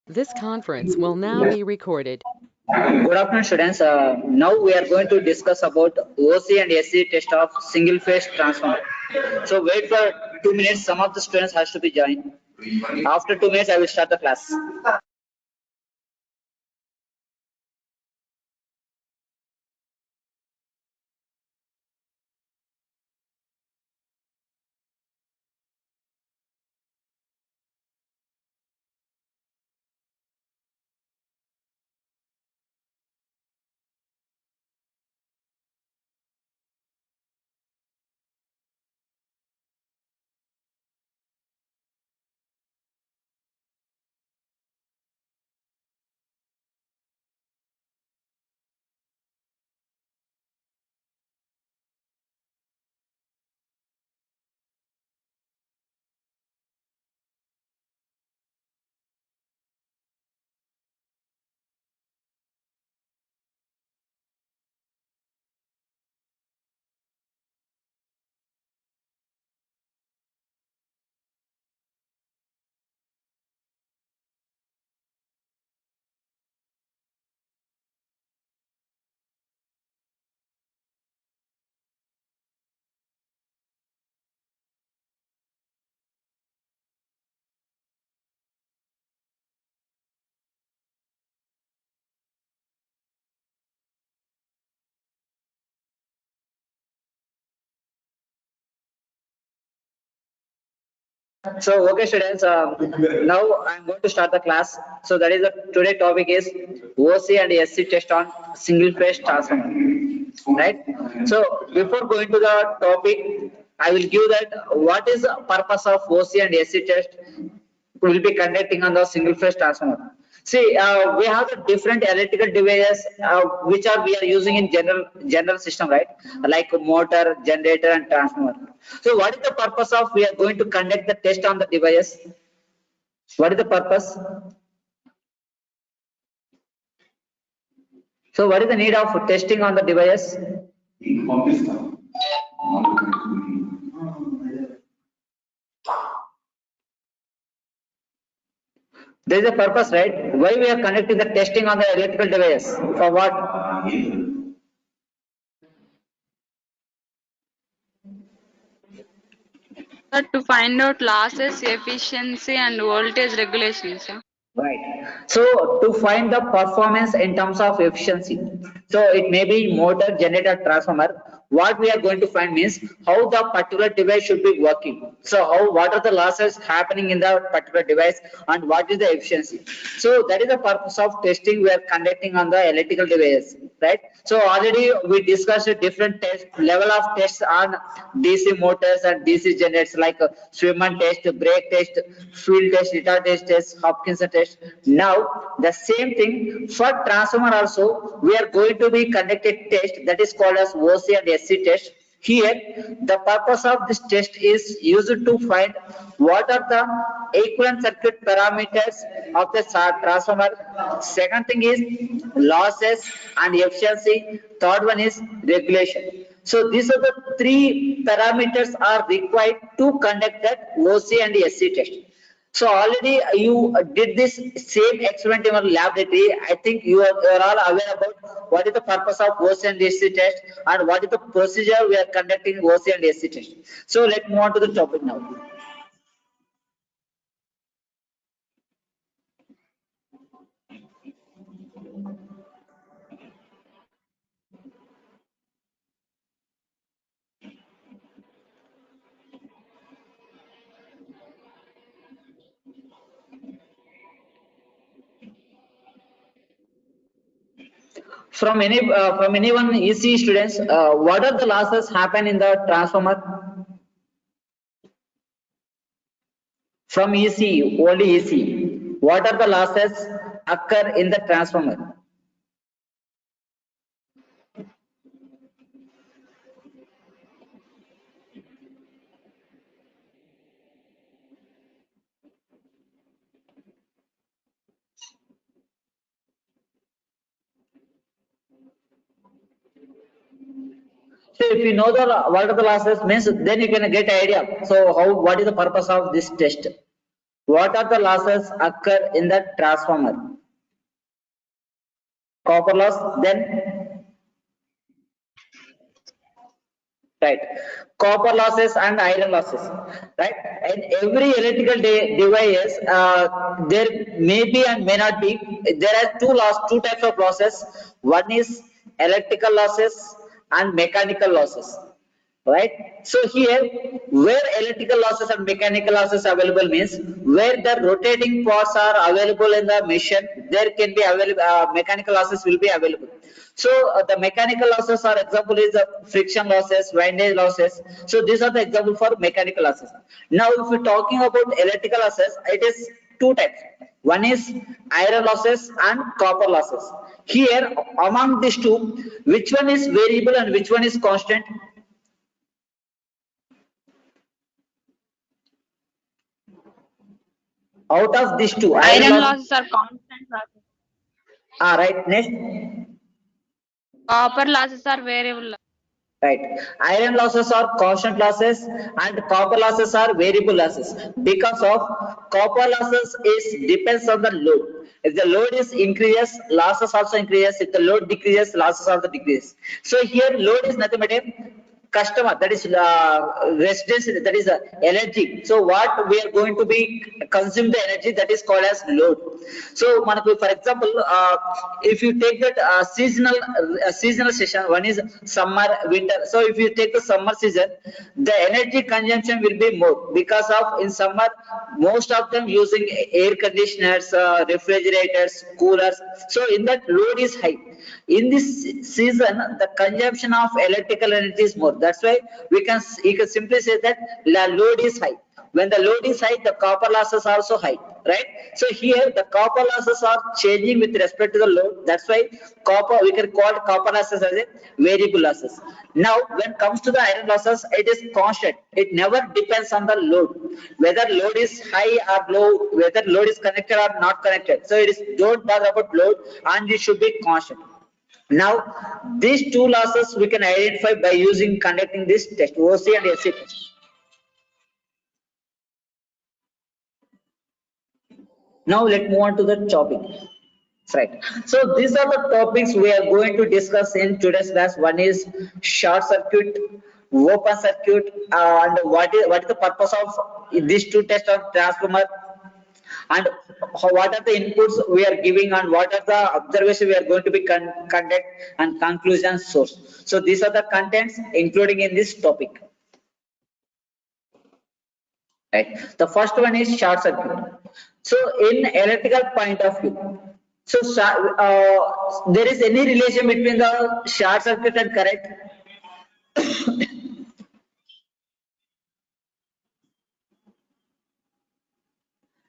This conference will now be recorded. Good afternoon, students. Now we are going to discuss about OC and SC test of single phase transformer. So wait for 2 minutes. Some of the students has to be joined. After 2 minutes, I will start the class. So okay, students. Now I'm going to start the class. So that is the today topic is OC and SC test on single phase transformer. Right. So before going to the topic, I will give that what is the purpose of OC and SC test will be conducting on the single phase transformer. See, we have the different electrical devices which are we are using in general system, right? Like motor, generator, and transformer. So, what is the purpose of we are going to conduct the test on the device? What is the purpose? So, what is the need of testing on the device? There is a purpose, right? Why we are conducting the testing on the electrical device? For what? To find out losses, efficiency, and voltage regulations. Right. So to find the performance in terms of efficiency, so it may be motor, generator, transformer. What we are going to find means how the particular device should be working. So how what are the losses happening in the particular device and what is the efficiency. So that is the purpose of testing we are conducting on the electrical device, right? So already we discussed a different test level of tests on DC motors and DC generators like Swiman test, brake test, field test, retardation test, Hopkinson test. Now the same thing for transformer also we are going to be conducted test that is called as OC and SC test. Here, the purpose of this test is used to find what are the equivalent circuit parameters of the transformer. Second thing is losses and efficiency. Third one is regulation. So these are the three parameters are required to conduct that OC and SC test. So already you did this same experiment in your laboratory. I think you are all aware about what is the purpose of OC and SC test and what is the procedure we are conducting OC and SC test. So let's move on to the topic now. From anyone EC students, what are the losses happen in the transformer? From EC, only EC. What are the losses occur in the transformer? So if you know the what are the losses means then you can get idea. So how what is the purpose of this test? What are the losses occur in the transformer? Copper loss, then right, copper losses and iron losses, right? And every electrical device, there may be and may not be. There are two types of losses. One is electrical losses and mechanical losses, right? So here, where electrical losses and mechanical losses available means, where the rotating parts are available in the machine, there can be available, mechanical losses will be available. So the mechanical losses are, example is the friction losses, windage losses. So these are the example for mechanical losses. Now if we're talking about electrical losses, it is two types. One is iron losses and copper losses. Here among these two, which one is variable and which one is constant? Out of these two, iron Iron loss. losses are constant losses. Right, next. Copper losses are variable. Right, iron losses are constant losses and copper losses are variable losses, because of copper losses is depends on the load. If the load is increases, losses also increases. If the load decreases, losses also decreases. So here load is nothing but a customer, that is residence, that is energy. So what we are going to be consume the energy, that is called as load. So manaku, for example, if you take that seasonal session, one is summer, winter. So if you take the summer season, the energy consumption will be more, because of in summer most of them using air conditioners, refrigerators, coolers. So in that load is high. In this season, the consumption of electrical energy is more. That's why you can simply say that the load is high. When the load is high, the copper losses are also high, right? So here the copper losses are changing with respect to the load. That's why copper, we can call copper losses as a variable losses. Now when it comes to the iron losses, it is constant. It never depends on the load, whether load is high or low, whether load is connected or not connected. So it is, don't bother about load, and it should be constant. Now these two losses we can identify by using conducting this test, OC and SC test. Now let's move on to the topic. Right. So these are the topics we are going to discuss in today's class. One is short circuit, open circuit, and what is the purpose of these two tests of transformer, and what are the inputs we are giving, and what are the observations we are going to be conduct, and conclusion source. So these are the contents including in this topic. Right. The first one is short circuit. So in electrical point of view, so there is any relation between the short circuit and current?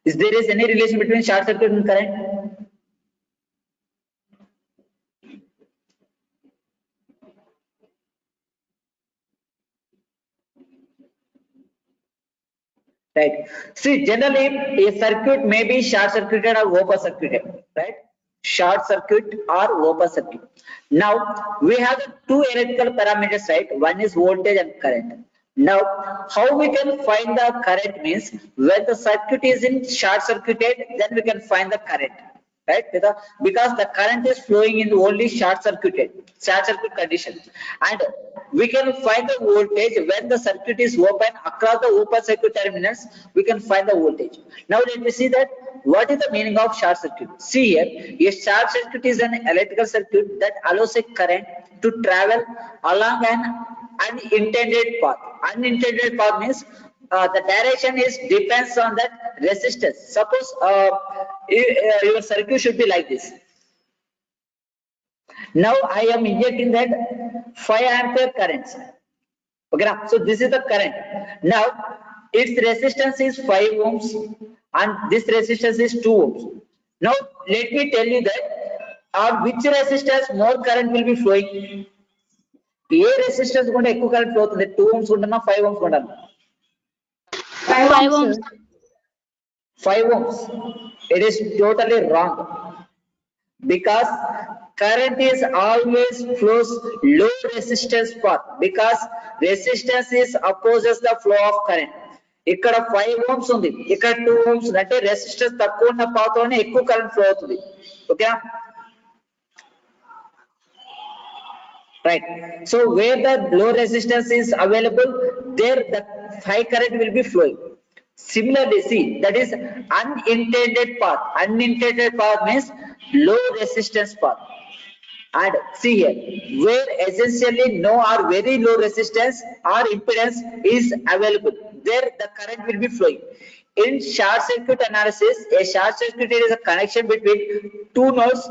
Is there is any relation between short circuit and current? Right. See, generally a circuit may be short circuited or open circuited, right? Short circuit or open circuit. Now we have two electrical parameters, right? One is voltage and current. Now how we can find the current means, when the circuit is in short circuited, then we can find the current, right? Because the current is flowing in only short circuit condition, and we can find the voltage when the circuit is open. Across the open circuit terminals we can find the voltage. Now let me see that what is the meaning of short circuit. See here, a short circuit is an electrical circuit that allows a current to travel along an unintended path. Unintended path means the direction is depends on that resistance. Suppose your circuit should be like this. Now I am injecting that 5 ampere currents. Okay, now, so this is the current. Now its resistance is 5 ohms and this resistance is 2 ohms. Now let me tell you that on which resistance more current will be flowing. A resistance కూడా ఎక్కువ current flow అవుతుంది, 2 ohms ఉంటున్నా 5 ohms ఉంటున్నా? 5 ohms. 5 ohms. It is totally wrong, because current is always flows low resistance path, because resistance is opposes the flow of current. ఇక్కడ 5 ohms ఉంది, ఇక్కడ 2 ohms అంటే resistance తక్కువ ఉన్న పాత్ లోనే ఎక్కువ కరెంట్ ఫ్లో అవుతుంది. Okay right. So where the low resistance is available, there the high current will be flowing. Similarly, see, that is unintended path. Unintended path means low resistance path. And see here, where essentially no or very low resistance or impedance is available, there the current will be flowing. In short circuit analysis, a short circuit is a connection between two nodes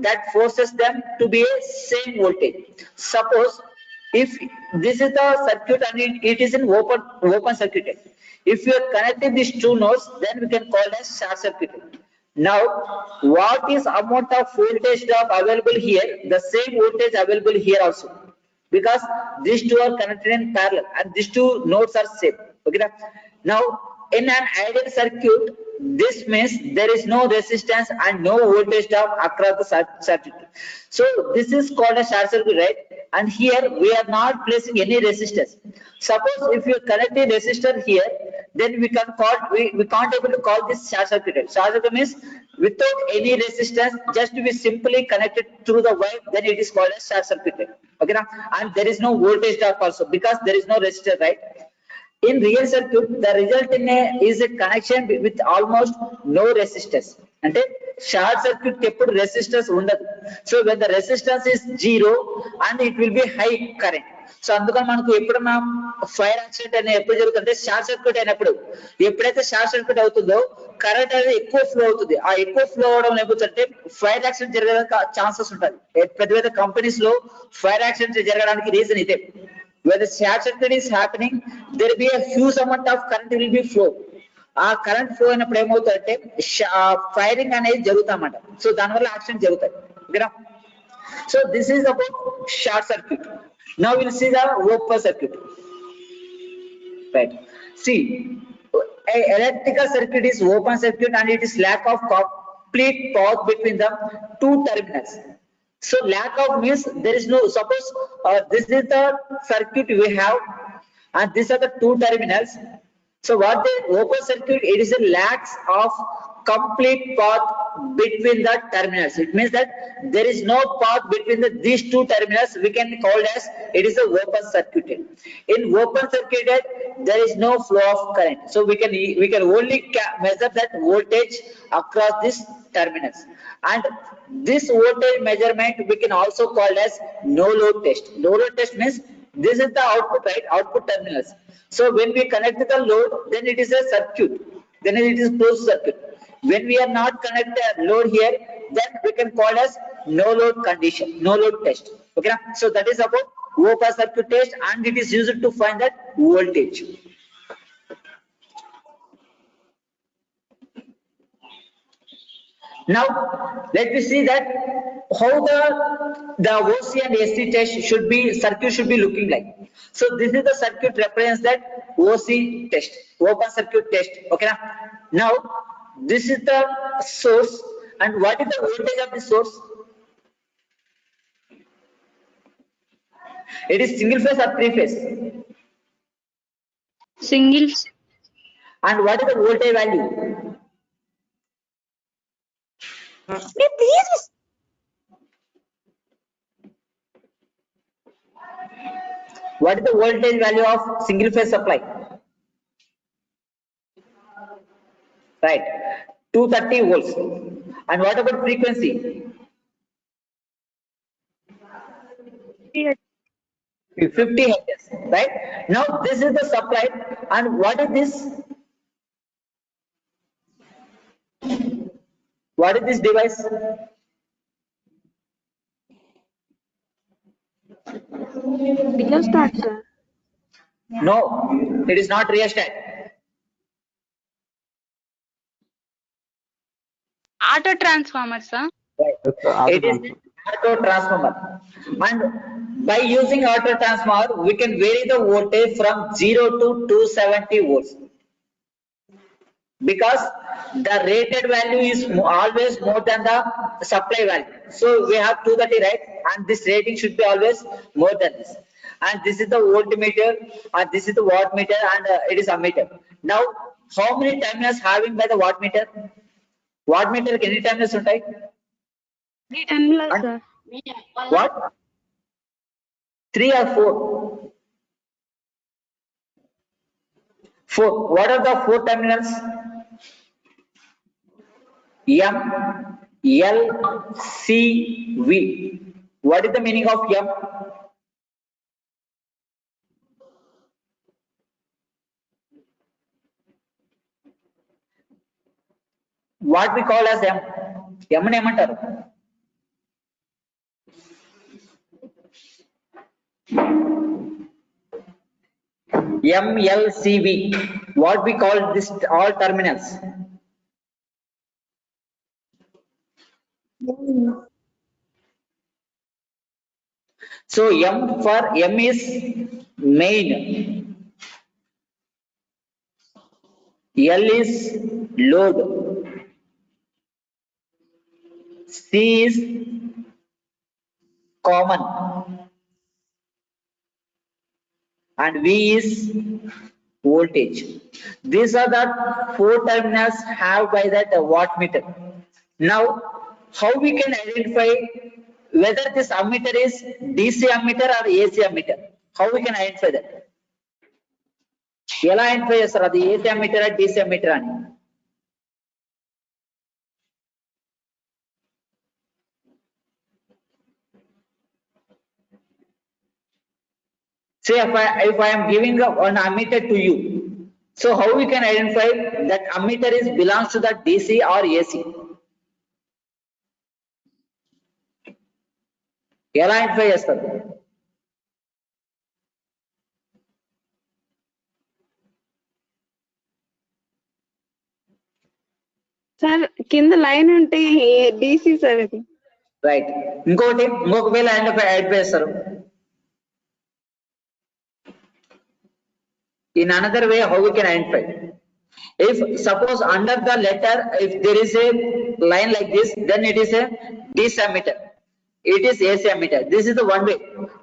that forces them to be a same voltage. Suppose if this is the circuit and it is an open circuit. If you are connecting these two nodes, then we can call as short circuit. Now, what is amount of voltage drop available here? The same voltage available here also, because these two are connected in parallel and these two nodes are same. Okay. Now, in an ideal circuit, this means there is no resistance and no voltage drop across the circuit. So this is called a short circuit, right? And here we are not placing any resistance. Suppose if you connect a resistor here, then we can't able to call this short circuit. Short circuit means without any resistance, just to be simply connected through the wire, then it is called as short circuit. Okay, and there is no voltage drop also because there is no resistor, right? In real circuit, the result is a connection with almost no resistance. అంటే short circuit ఎప్పుడు resistance ఉండదు. So when the resistance is 0 and it will be high current. So అందుకని మనకు ఎప్పుడన్నా fire accident అనేది ఎప్పుడు జరుగుతుందంటే short circuit అయినప్పుడు. ఎప్పుడైతే షార్ట్ సర్క్యూట్ అవుతుందో కరెంట్ అనేది ఎక్కువ ఫ్లో అవుతుంది. ఆ ఎక్కువ ఫ్లో అవడం ఏమవుతుందంటే ఫైర్ యాక్సిడెంట్ జరగడానికి ఛాన్సెస్ ఉంటుంది. పెద్ద పెద్ద కంపెనీస్ లో ఫైర్ యాక్సిడెంట్ జరగడానికి రీజన్ ఇదే. Where the short circuit is happening, there will be a huge amount of current will be flow. ఆ కరెంట్ ఫ్లో అయినప్పుడు ఏమవుతుందంటే ఫైరింగ్ అనేది జరుగుతామట. సో దానివల్ల యాక్సిడెంట్ జరుగుతాయి. ఓకేనా. So this is about short circuit. Now will see the open circuit. Right. See, a electrical circuit is open circuit and it is lack of complete path between the two terminals. So lack of means there is no, suppose this is the circuit we have and these are the two terminals. So what the open circuit, it is a lack of complete path between the terminals. It means that there is no path between these two terminals. We can call as it is a open circuit. In open circuit, there is no flow of current. So we can only measure that voltage across these terminals. And this voltage measurement we can also call as no load test. No load test means this is the output, right? Output terminals. So when we connect the load, then it is a circuit. Then it is closed circuit. When we are not connected load here, then we can call as no load condition, no load test. Okay. So that is about open circuit test and it is used to find that voltage. Now let me see that how the OC and AC test should be, circuit should be looking like. So this is the circuit represents that OC test, open circuit test. Okay. Now this is the source and what is the voltage of the source? It is single phase or three phase? Single. And what is the voltage value? What is the voltage value of single phase supply? Right, 230 volts. And what about frequency? 50 hertz. Right. Now this is the supply and what is this? What is this device? Rheostat, sir. No, it is not rheostat. Auto transformer, sir. Right. It is auto transformer. And by using auto transformer, we can vary the voltage from 0 to 270 volts. Because the rated value is always more than the supply value. So we have 230, right? And this rating should be always more than this. And this is the voltmeter and this is the wattmeter and it is ammeter. Now, how many terminals having by the wattmeter? Wattmeter కి ఎన్ని terminals ఉంటాయి? 3 terminals, sir. What? 3 or 4? 4. What are the 4 terminals? M, L, C, V. What is the meaning of M? What we call as M? M ని ఏమంటారు? M, L, C, V. What we call this all terminals? So M for M is main, L is load, C is common, and V is voltage. These are the 4 terminals have by that wattmeter. Now, how we can identify whether this ammeter is DC ammeter or AC ammeter? How we can identify that? ఎలా identify చేస్తారు అది AC ammeter or DC ammeter అని? Say if I am giving an ammeter to you, so how we can identify that ammeter is belongs to the DC or AC? ఎలా identify చేస్తారు? Sir కింద line ఉంటే DC sir అది. Right. ఇంకొక వేళ identify చేస్తారు. In another way, how we can identify? If suppose under the letter, if there is a line like this, then it is a DC ammeter. It is AC ammeter. This is the one way.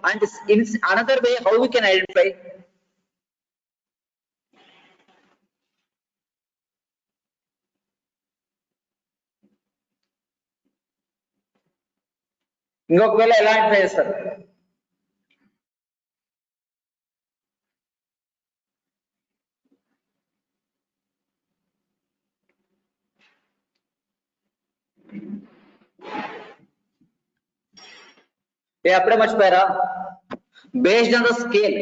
And in another way, how we can identify? ఇంకొక వేళ ఎలా identify చేస్తారు? అప్పుడే మర్చిపోయారా? Based on the scale,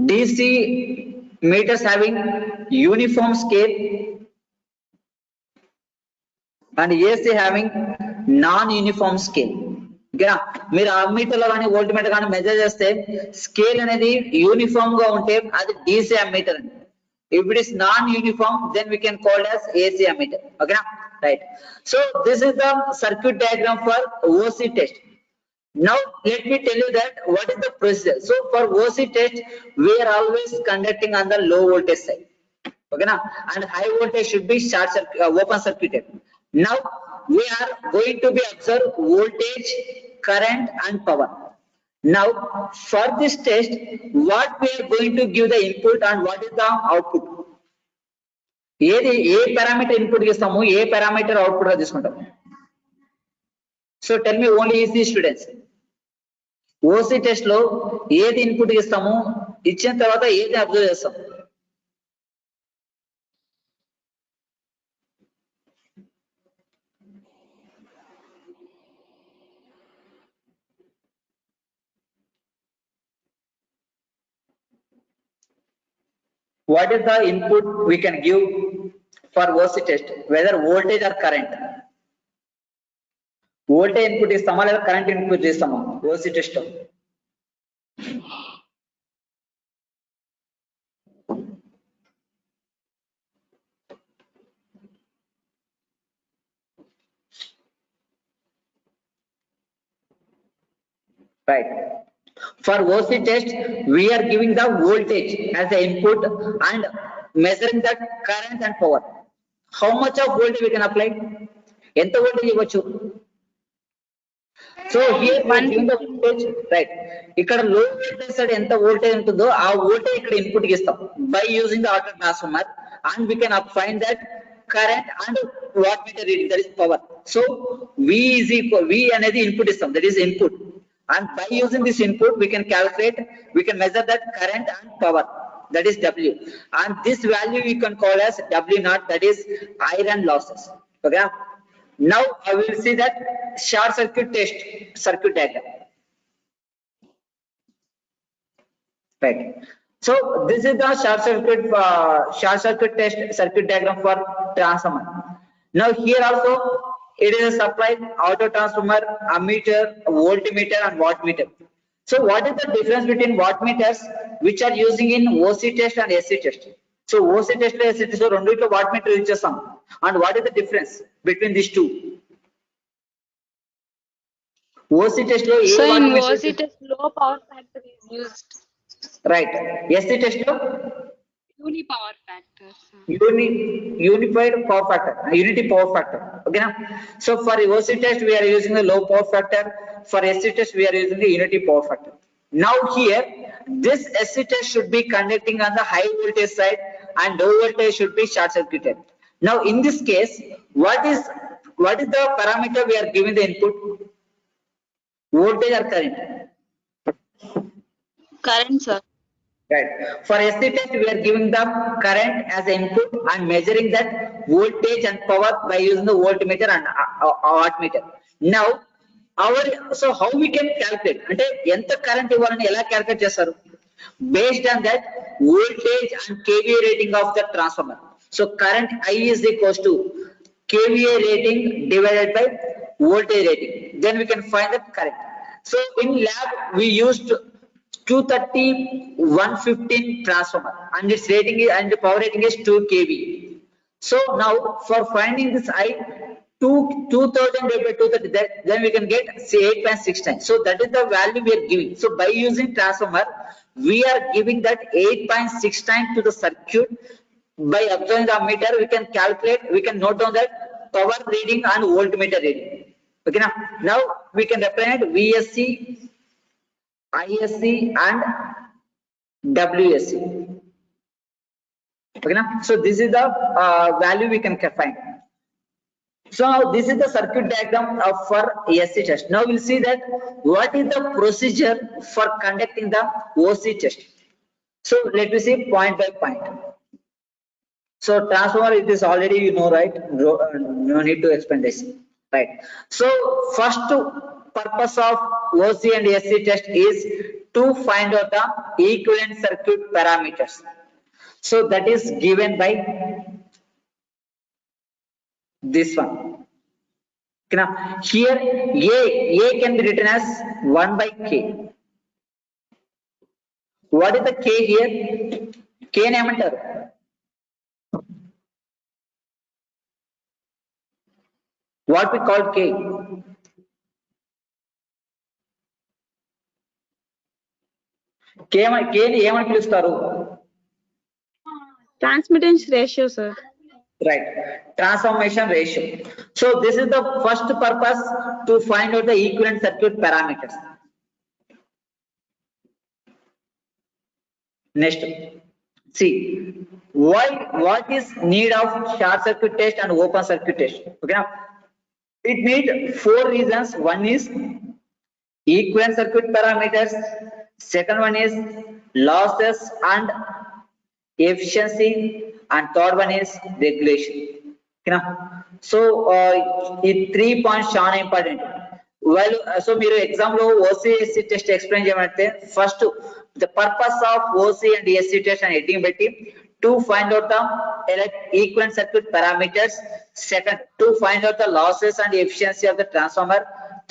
DC meters having uniform scale and AC having non-uniform scale. ఓకేనా? మీరు ammeter లో కానీ వోల్ట్ మీటర్ కానీ మెజర్ చేస్తే స్కేల్ అనేది యూనిఫామ్ గా ఉంటే అది DC అమ్మీటర్ అండి. If it is non-uniform, then we can call as AC ammeter. Okay, right? So this is the circuit diagram for OC test. Now let me tell you that what is the procedure. So for OC test, we are always conducting on the low voltage side. Okay, now and high voltage should be open circuited. Now we are going to be observe voltage, current, and power. Now for this test, what we are going to give the input and what is the output? A parameter input ఇస్తాము, ఏ parameter output గా తీసుకుంటాము? So tell me only EC students, OC test లో ఏది input ఇస్తాము, ఇచ్చిన తర్వాత ఏది observe చేస్తాం? What is the input we can give for OC test, whether voltage or current? Voltage input istama leda current input chestama OC test lo? Right. For OC test, we are giving the voltage as the input and measuring the current and power. How much of voltage we can apply? ఎంత voltage ఇవ్వచ్చు? So here we are giving the 150. voltage, right? ఇక్కడ లో voltage side ఎంత voltage ఉంటుందో ఆ voltage ఇక్కడ input ఇస్తాం by using the auto transformer and we can find that current and watt meter reading that is power. So V is equal, V అనేది input ఇస్తాం, that is input, and by using this input we can calculate, we can measure that current and power, that is W, and this value we can call as W naught, that is iron losses. Okay, now I will see that short circuit test circuit diagram. Right, so this is the short circuit test circuit diagram for transformer. Now here also it is a supply, auto transformer, ammeter, voltmeter and wattmeter. So what is the difference between wattmeters which are using in OC test and SC test? So OC test and SC test so రెండిట్లో wattmeter use చేస్తాం, and what is the difference between these two? OC test లో So in wattmeter OC test, low power factor is used. right, SC test లో Uni power factor. unified power factor, unity power factor. Okay na? So for OC test we are using the low power factor, for SC test we are using the unity power factor. Now here this SC test should be conducting on the high voltage side and low voltage should be short circuited. Now in this case what is the parameter we are giving the input? Voltage or current? Current, sir. Right. For SC test, we are giving the current as input and measuring that voltage and power by using the voltmeter and wattmeter. Now, so how we can calculate? అంటే ఎంత current ఇవ్వాలని ఎలా calculate చేస్తారు? Based on that voltage and kVA rating of the transformer. So current I is equals to kVA rating divided by voltage rating. Then we can find the current. So in lab we used 230 115 transformer and its rating is, and the power rating is 2 kV. So now for finding this I 2000 divided by 230, then we can get say 8.6 times. So that is the value we are giving. So by using transformer we are giving that 8.6 times to the circuit. By observing the ammeter we can calculate, we can note down that power reading and voltmeter reading. Okay, now we can represent VSC, ISC and WSC. Okay, so this is the value we can find. So now this is the circuit diagram for SC test. Now we'll see that what is the procedure for conducting the OC test. So let me see point by point. So transformer, it is already you know, right? No need to explain this, right? So first purpose of OC and SC test is to find out the equivalent circuit parameters. So that is given by this one. Now here A can be written as 1 by K. What is the K here? K name enter. What we call K? K ని ఏమని పిలుస్తారు? Transmittance ratio, sir. Right, transformation ratio. So this is the first purpose to find out the equivalent circuit parameters. Next, see what is need of short circuit test and open circuit test. Okay, now it need 4 reasons. One is equivalent circuit parameters, second one is losses and efficiency, and third one is regulation. Okay, so ఈ 3 points చాలా important. Well, so మీరు exam లో OC/SC test explain చేయమంటే first the purpose of OC and SC test and heading పెట్టి to find out the equivalent circuit parameters, second to find out the losses and efficiency of the transformer,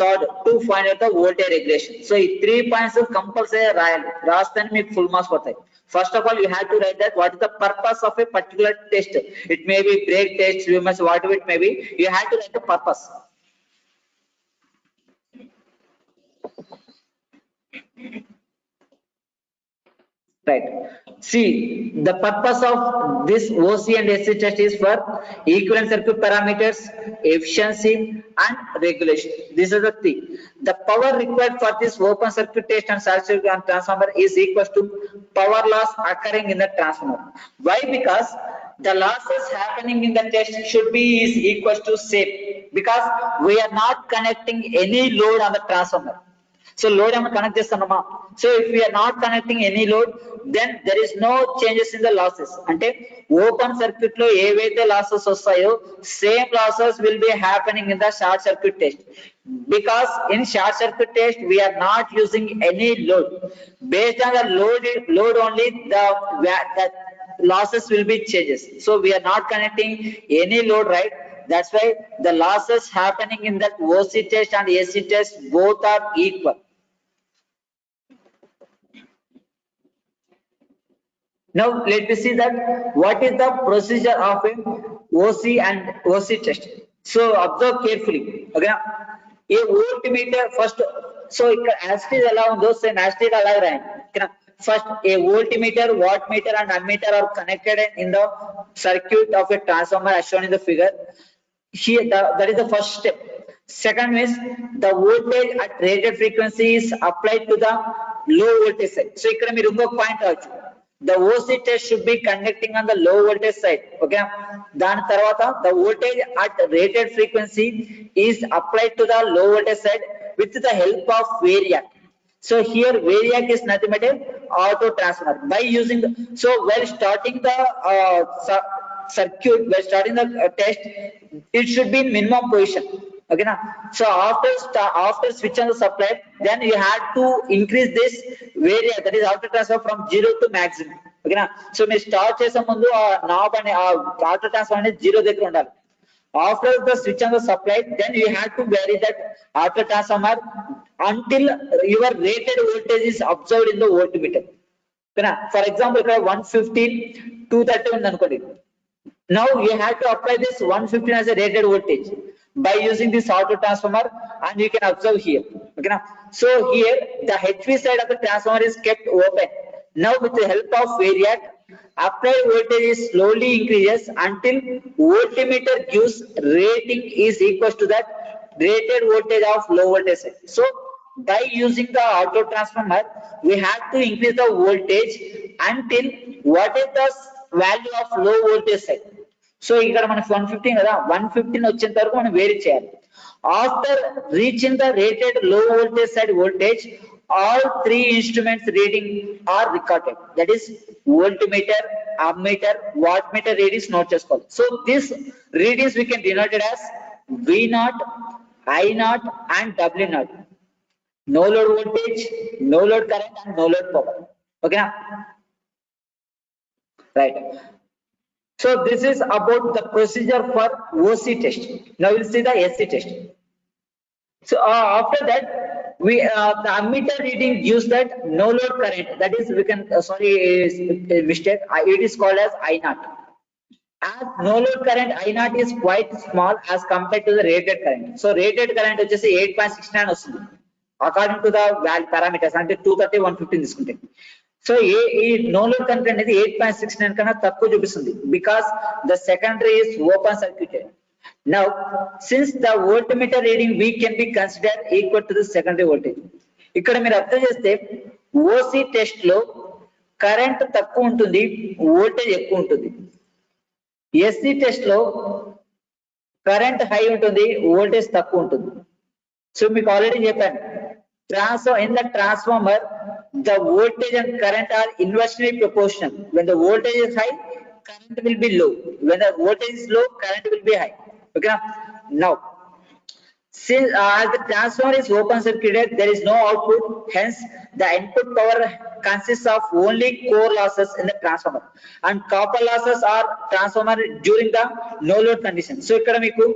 third to find out the voltage regulation. So ఈ 3 points compulsory రాయాలి, రాస్తేనే మీకు full marks పోతాయి. First of all you have to write that what is the purpose of a particular test. It may be brake test, UMS, whatever it may be, you have to write the purpose. Right, See, the purpose of this OC and SC test is for equivalent circuit parameters, efficiency and regulation. This is the thing. The power required for this open circuit test and short circuit and transformer is equal to power loss occurring in the transformer. Why? Because the losses happening in the test should be is equal to same, because we are not connecting any load on the transformer. So load am connect చేస్తున్నామా? So if we are not connecting any load, then there is no changes in the losses. అంటే open circuit లో ఏవైతే losses వస్తాయో same losses will be happening in the short circuit test, because in short circuit test we are not using any load. Based on the load only the losses will be changes. So we are not connecting any load, right? That's why the losses happening in that OC test and AC test both are equal. Now let me see that what is the procedure of a OC and OC test. So observe carefully. Okay, a voltmeter first. So as it is allowed, those same as it is allowed, right? First, a voltmeter, wattmeter and ammeter are connected in the circuit of a transformer as shown in the figure. Here, that is the first step. Second is the voltage at rated frequency is applied to the low voltage side. So ikkada meer inkoka point avachchu. The OC test should be conducting on the low voltage side. Okay, dan tarvata the voltage at rated frequency is applied to the low voltage side with the help of variac. So here variac is nothing but a auto transformer. By using the, so while starting the circuit, while starting the test, it should be in minimum position. Okay, now so after switch on the supply, then you have to increase this variac, that is auto transfer from 0 to maximum. Okay, now so me start chese mundu knob and auto transfer ane 0 దగ్గర ఉండాలి. After the switch on the supply, then you have to vary that auto transformer until your rated voltage is observed in the voltmeter. Okay, now for example ఇక్కడ 115 230 ఉంది అనుకోండి. Now you have to apply this 115 as a rated voltage by using this auto transformer, and you can observe here. Okay, now so here the HV side of the transformer is kept open. Now with the help of variac, applied voltage is slowly increases until voltmeter gives rating is equal to that rated voltage of low voltage side. So by using the auto transformer, we have to increase the voltage until what is the value of low voltage side. So ఇక్కడ మనకి 115 కదా, 115 వచ్చేంత వరకు మనం vary చేయాలి. After reaching the rated low voltage side voltage, all three instruments reading are recorded. That is voltmeter, ammeter, wattmeter readings note చేసుకోవాలి. So this readings we can denote it as V0, I0 and W0. No load voltage, no load current and no load power. Okay na? Right. So this is about the procedure for OC test. Now we'll see the SC test. So after that, we the ammeter reading gives that no load current. That is, we can sorry, is a mistake. It is called as I0. As no load current I0 is quite small as compared to the rated current. So rated current వచ్చేసి 8.69 వస్తుంది according to the value parameters. అంటే 230 115 తీసుకుంటే. So ఈ no load current అనేది 8.69 కన్నా తక్కువ చూపిస్తుంది because the secondary is open circuited. Now since the voltmeter reading we can be considered equal to the secondary voltage. ఇక్కడ మీరు అర్థం చేస్తే OC టెస్ట్ లో కరెంట్ తక్కువ ఉంటుంది, వోల్టేజ్ ఎక్కువ ఉంటుంది. SC టెస్ట్ లో కరెంట్ హై ఉంటుంది, వోల్టేజ్ తక్కువ ఉంటుంది. సో మీకు ఆల్రెడీ చెప్పాను, in the transformer the voltage and current are inversely proportional. When the voltage is high, current will be low. When the voltage is low, current will be high. Okay, now since as the transformer is open circuited, there is no output, hence the input power consists of only core losses in the transformer, and copper losses are transformer during the no load condition. So ikkada meeku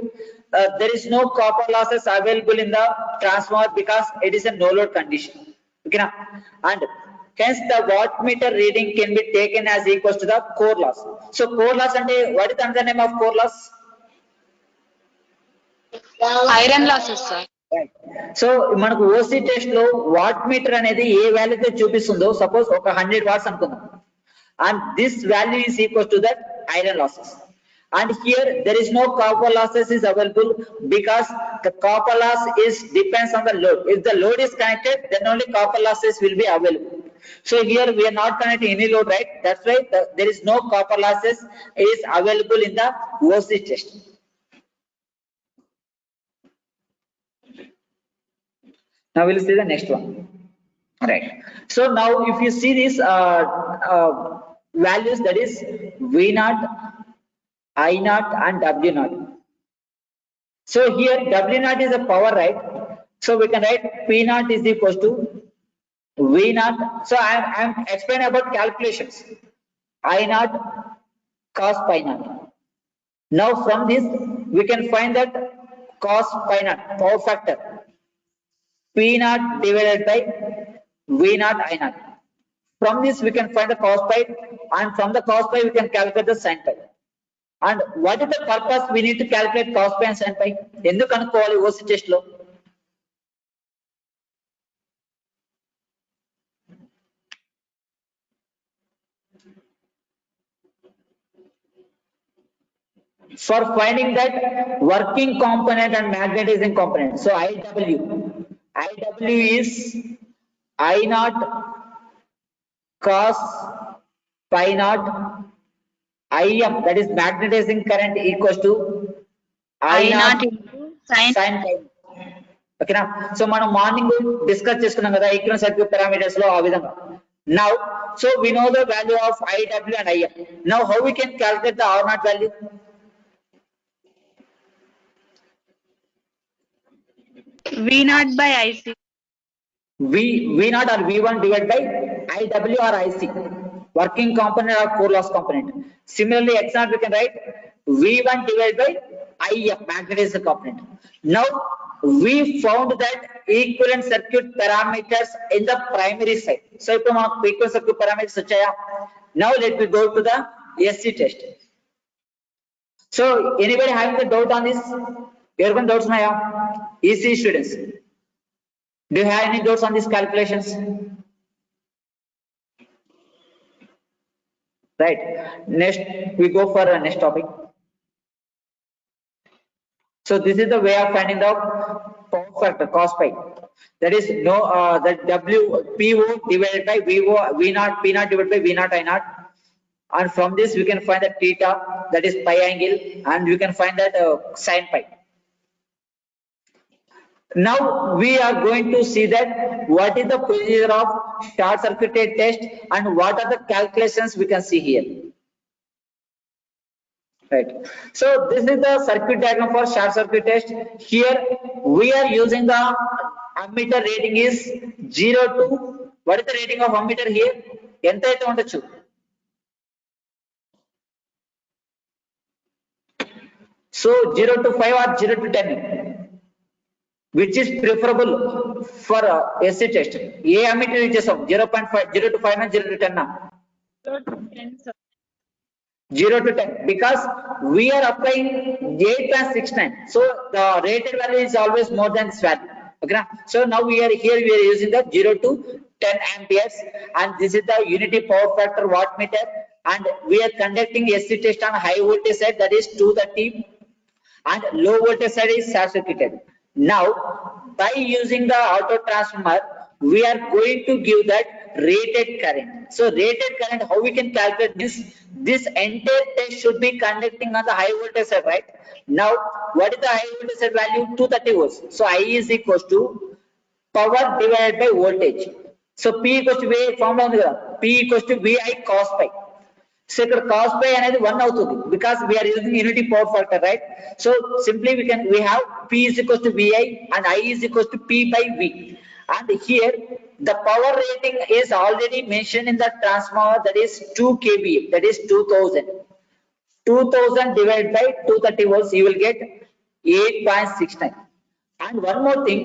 there is no copper losses available in the transformer because it is a no load condition. Okay, now and hence the wattmeter reading can be taken as equals to the core loss. So core loss ante what is the another name of core loss? Iron losses, sir. Right. So మనకు OC test లో watt meter అనేది ఏ వాల్యూతో చూపిస్తుందో, suppose ఒక 100 watts అనుకుందాం. and this value is equal to that iron losses. And here there is no copper losses is available because the copper loss is depends on the load. If the load is connected, then only copper losses will be available. So here we are not connecting any load, right? That's why there is no copper losses is available in the OC test. Now we'll see the next one. Right. So now if you see these values, that is V naught, I naught and W naught. So here W naught is a power, right? So we can write P naught is equals to V naught. So I'm explaining about calculations. I naught cos pi naught. Now from this we can find that cos pi naught power factor P naught divided by V naught I naught. From this we can find the cos pi, and from the cos pi we can calculate the sin pi. And what is the purpose we need to calculate cos pi and sin pi? ఎందుకు కనుక్కోవాలి OC test లో? For finding that working component and magnetizing component. So IW is I naught cos pi naught IM, that is magnetizing current, equals to I naught sin pi. ఓకేనా? So మనం morning discuss చేసుకున్నాం కదా equivalent circuit parameters లో ఆ విధంగా. Now so we know the value of IW and IM. Now how we can calculate the R naught value? V naught by IC. V naught or V1 divided by IW or IC, working component or core loss component. Similarly, X naught we can write V1 divided by IM, magnetizing component. Now we found that equivalent circuit parameters in the primary side. So if we equivalent circuit parameters vachaya, now let me go to the SC test. So anybody having the doubt on this? Everyone doubts naya? EC students, do you have any doubts on these calculations? Right. Next we go for a next topic. So this is the way of finding the power factor cos pi. That is no that W PO divided by VO V naught P naught divided by V naught I naught, and from this we can find the theta, that is pi angle, and we can find that sin pi. Now we are going to see that what is the procedure of short circuited test and what are the calculations we can see here. Right. So this is the circuit diagram for short circuit test. Here we are using the ammeter rating is 0 to, what is the rating of ammeter here? ఎంత అయితే ఉండొచ్చు? So 0 to 5 or 0 to 10, which is preferable for SC test? A ammeter ఇచ్చేసాం? 0.5, 0 to 5 na 0 to 10 na? 0 to 10, because we are applying 8.69, so the rated value is always more than this value. Okay, so now we are using the 0 to 10 amperes, and this is the unity power factor wattmeter, and we are conducting SC test on high voltage side, that is 230, and low voltage side is short circuited. Now by using the auto transformer we are going to give that rated current. So rated current, how we can calculate this? This entire test should be conducting on the high voltage side, right? Now what is the high voltage side value? 230 volts. So I is equals to power divided by voltage. So P equals to V, formula ఉంది కదా, P equals to VI cos pi. So ఇక్కడ cos pi అనేది 1 అవుతుంది because we are using unity power factor, right? So simply we have P is equals to VI and I is equals to P by V. And here the power rating is already mentioned in the transformer, that is 2 kVA, that is 2000 divided by 230 volts, you will get 8.69. And one more thing,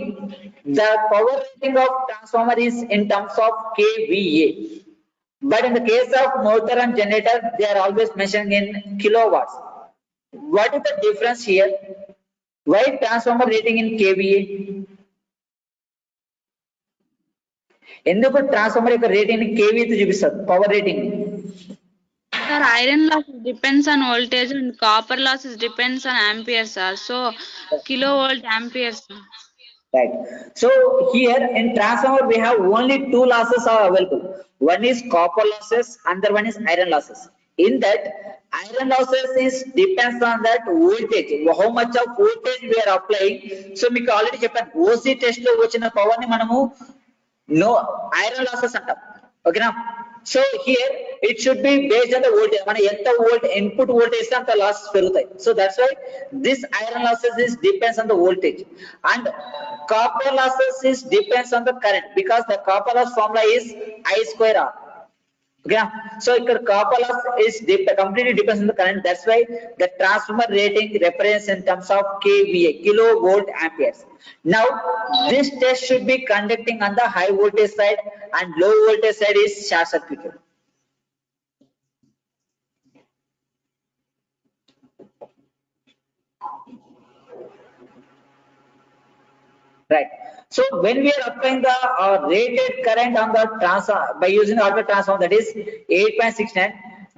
the power rating of transformer is in terms of kVA, but in the case of motor and generator they are always mentioned in kilowatts. What is the difference here? Why transformer rating in kVA? ఎందుకు transformer యొక్క rating KV తో చూపిస్తారు power rating? Sir, iron loss depends on voltage and copper losses depends on amperes, sir. So, kilovolt amperes. Sir. Right. So here in transformer we have only two losses are available. One is copper losses, another one is iron losses. In that, iron losses is depends on that voltage. How much of voltage we are applying. So మీకు already చెప్పాను OC test లో వచ్చిన power ని మనము no iron losses అంటాం. ఓకేనా? So here it should be based on the voltage. మన ఎంత volt input voltage అంత losses పెరుగుతాయి. So that's why this iron losses is depends on the voltage, and copper losses is depends on the current because the copper loss formula is I square R. Okay, so ఇక్కడ copper loss is completely depends on the current. That's why the transformer rating represents in terms of kVA, kilovolt amperes. Now this test should be conducting on the high voltage side and low voltage side is short circuited. Right. So when we are applying the rated current on the transformer by using the auto transformer, that is 8.69,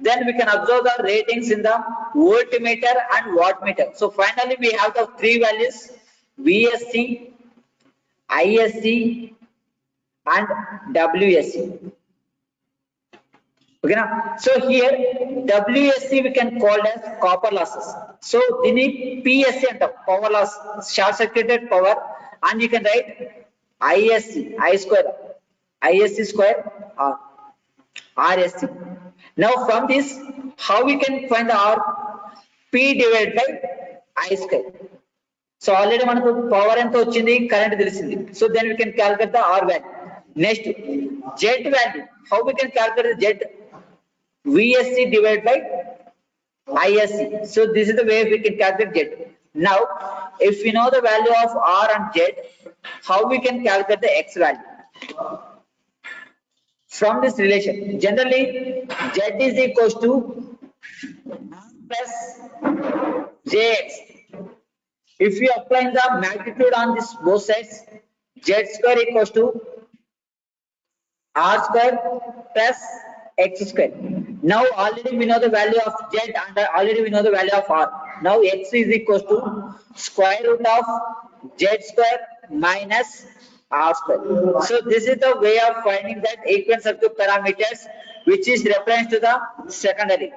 then we can observe the ratings in the voltmeter and wattmeter. So finally we have the three values: VSC, ISC and WSC. Okay, now so here WSC we can call as copper losses. So in PSC and power loss, short circuited power, and you can write ISC, ISC square or RSC. Now from this, how we can find the R? P divided by I square. So already manaku power ento ochindi, current telisindi. So then we can calculate the R value. Next, Z value. How we can calculate the Z? VSC divided by ISC. So this is the way we can calculate Z. Now, if we know the value of R and Z, how we can calculate the X value? From this relation, generally Z is equals to R plus JX. If we apply the magnitude on this both sides, Z square equals to R square plus X square. Now already we know the value of Z and already we know the value of R. Now X is equals to square root of Z square minus R square. So this is the way of finding that equivalent circuit parameters, which is reference to the secondary.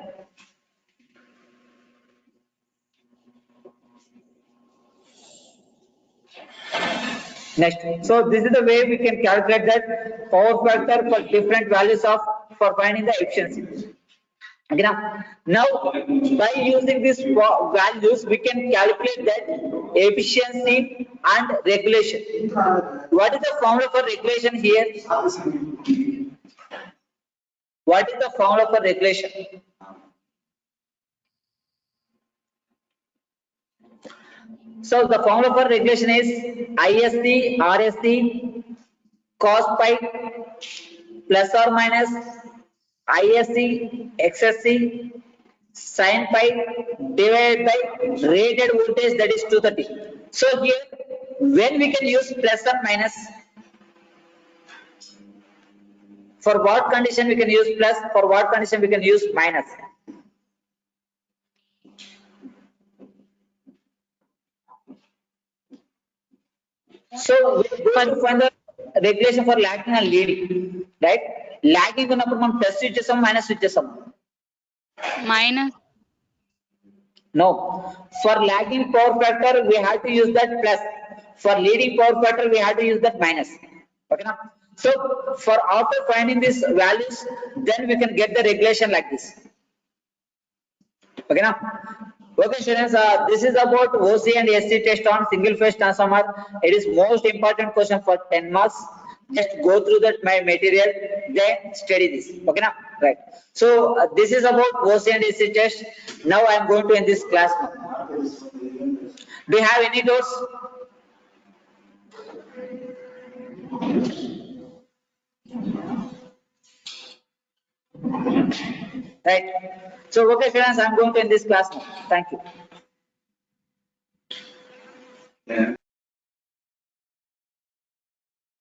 Next, so this is the way we can calculate that power factor for different values of for finding the efficiency. Okay, now by using these values we can calculate that efficiency and regulation. What is the formula for regulation here? What is the formula for regulation? So the formula for regulation is ISC RSC cos pi plus or minus ISC XSC sin pi divided by rated voltage, that is 230. So here when we can use plus or minus, for what condition we can use plus, for what condition we can use minus? So we are going to find the regulation for lagging and leading, right? Lagging ఉన్నప్పుడు మనం plus use చేస్తాం, minus use చేస్తాం. Minus. No, for lagging power factor we have to use that plus, for leading power factor we have to use that minus. Okay now, so for after finding these values then we can get the regulation like this. Okay now, okay students, this is about OC and SC test on single phase transformer. It is most important question for 10 marks. Just go through that my material, then study this. Okay now, right? So this is about OC and SC test. Now I am going to end this class now. Do you have any doubts? Right. So okay students, I am going to end this class now. Thank you.